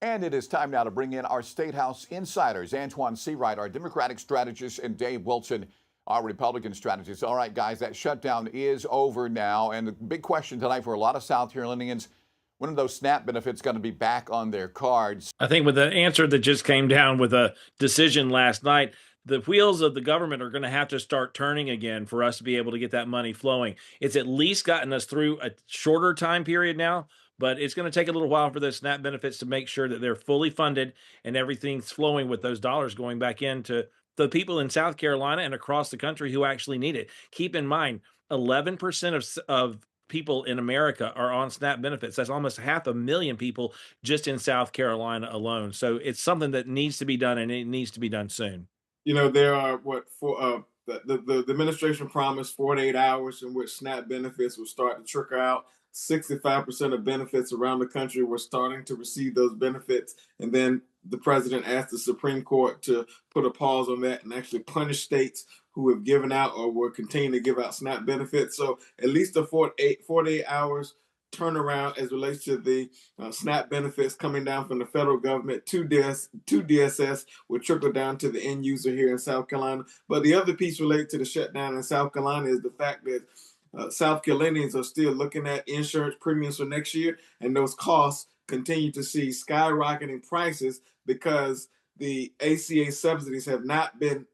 And it is time now to bring in our State House insiders, Antoine Seawright, our Democratic strategist, and Dave Wilson, our Republican strategist. All right, guys, that shutdown is over now. And the big question tonight for a lot of South Carolinians, when are those SNAP benefits going to be back on their cards? I think with the answer that just came down with a decision last night, the wheels of the government are going to have to start turning again for us to be able to get that money flowing. It's at least gotten us through a shorter time period now, but it's going to take a little while for those SNAP benefits to make sure that they're fully funded and everything's flowing with those dollars going back into the people in South Carolina and across the country who actually need it. Keep in mind, 11% of people in America are on SNAP benefits. That's almost 500,000 people just in South Carolina alone. So it's something that needs to be done, and it needs to be done soon. You know, there are the administration promised 48 hours in which SNAP benefits will start to trickle out. 65% of benefits around the country were starting to receive those benefits. And then the president asked the Supreme Court to put a pause on that and actually punish states who have given out or will continue to give out SNAP benefits. So at least the 48 hours turnaround as relates to the SNAP benefits coming down from the federal government to DSS will trickle down to the end user here in South Carolina. But the other piece related to the shutdown in South Carolina is the fact that South Carolinians are still looking at insurance premiums for next year, and those costs continue to see skyrocketing prices because the ACA subsidies have not been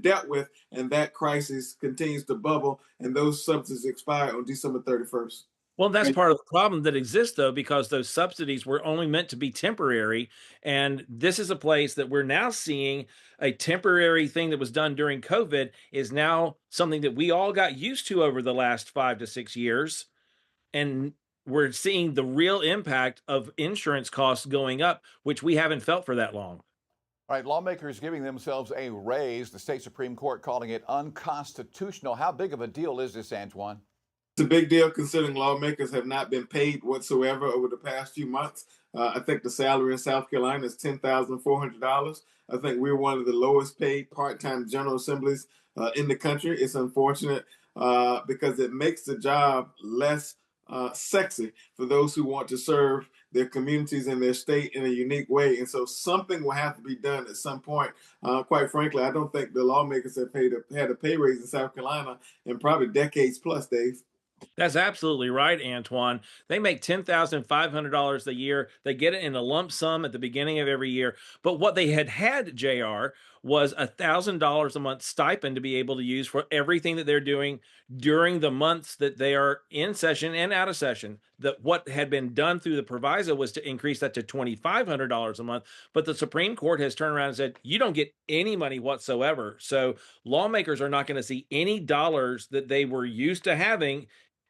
dealt with, and that crisis continues to bubble, and those subsidies expire on December 31st. Well, that's part of the problem that exists, though, because those subsidies were only meant to be temporary. And this is a place that we're now seeing a temporary thing that was done during COVID is now something that we all got used to over the last 5 to 6 years. And we're seeing the real impact of insurance costs going up, which we haven't felt for that long. All right, lawmakers giving themselves a raise, the state Supreme Court calling it unconstitutional. How big of a deal is this, Antoine? It's a big deal considering lawmakers have not been paid whatsoever over the past few months. I think the salary in South Carolina is $10,400. I think we're one of the lowest paid part-time General Assemblies in the country. It's unfortunate because it makes the job less sexy for those who want to serve their communities and their state in a unique way. And so something will have to be done at some point. Quite frankly, I don't think the lawmakers have had a pay raise in South Carolina in probably decades plus, Dave. That's absolutely right, Antoine. They make $10,500 a year. They get it in a lump sum at the beginning of every year. But what they had, JR, was $1,000 a month stipend to be able to use for everything that they're doing during the months that they are in session and out of session. That what had been done through the proviso was to increase that to $2,500 a month. But the Supreme Court has turned around and said, you don't get any money whatsoever. So lawmakers are not going to see any dollars that they were used to having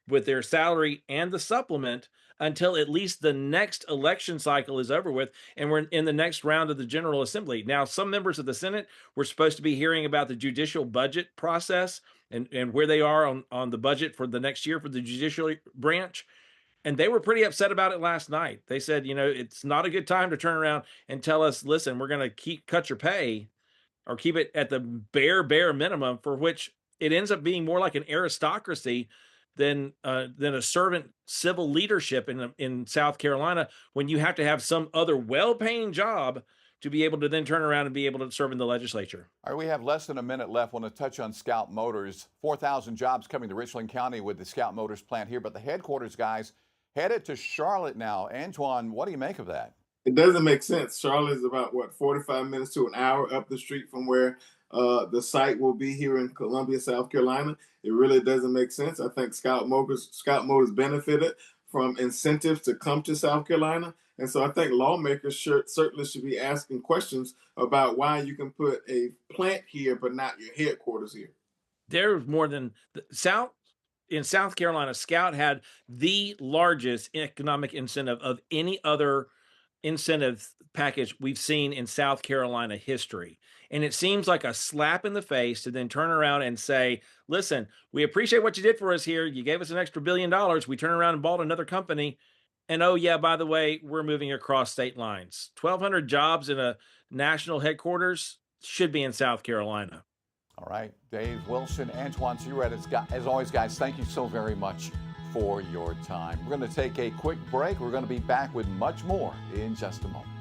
with their salary and the supplement until at least the next election cycle is over with and we're in the next round of the General Assembly. Now, some members of the Senate were supposed to be hearing about the judicial budget process and where they are on the budget for the next year for the judicial branch. And they were pretty upset about it last night. They said, it's not a good time to turn around and tell us, listen, we're going to cut your pay or keep it at the bare minimum, for which it ends up being more like an aristocracy than a servant civil leadership in South Carolina, when you have to have some other well-paying job to be able to then turn around and be able to serve in the legislature. All right, we have less than a minute left. Want to touch on Scout Motors. 4,000 jobs coming to Richland County with the Scout Motors plant here, but the headquarters guys headed to Charlotte now. Antoine, what do you make of that? It doesn't make sense. Charlotte is about 45 minutes to an hour up the street from where the site will be here in Columbia, South Carolina. It really doesn't make sense. I think Scout Motors benefited from incentives to come to South Carolina. And so I think lawmakers certainly should be asking questions about why you can put a plant here, but not your headquarters here. There's more than in South Carolina, Scout had the largest economic incentive of any other incentive package we've seen in South Carolina history. And it seems like a slap in the face to then turn around and say, listen, we appreciate what you did for us here. You gave us an extra $1 billion. We turn around and bought another company. And oh, yeah, by the way, we're moving across state lines. 1,200 jobs in a national headquarters should be in South Carolina. All right, Dave Wilson, Antoine Seawright, as always, guys, thank you so very much for your time. We're going to take a quick break. We're going to be back with much more in just a moment.